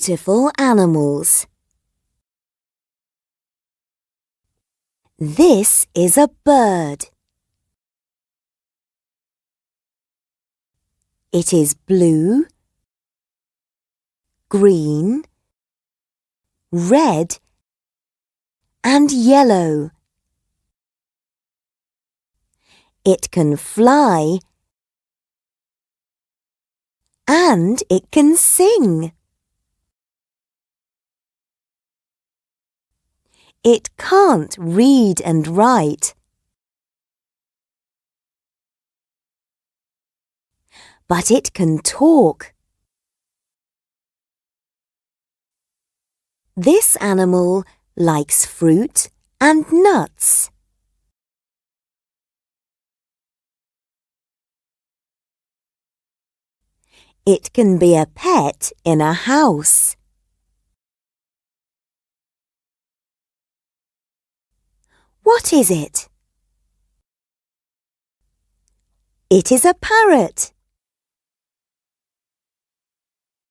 beautiful animals. This is a bird. It is blue, green, red and yellow. It can fly and it can sing. It can't read and write, but it can talk. This animal likes fruit and nuts. It can be a pet in a house. What is it? It is a parrot.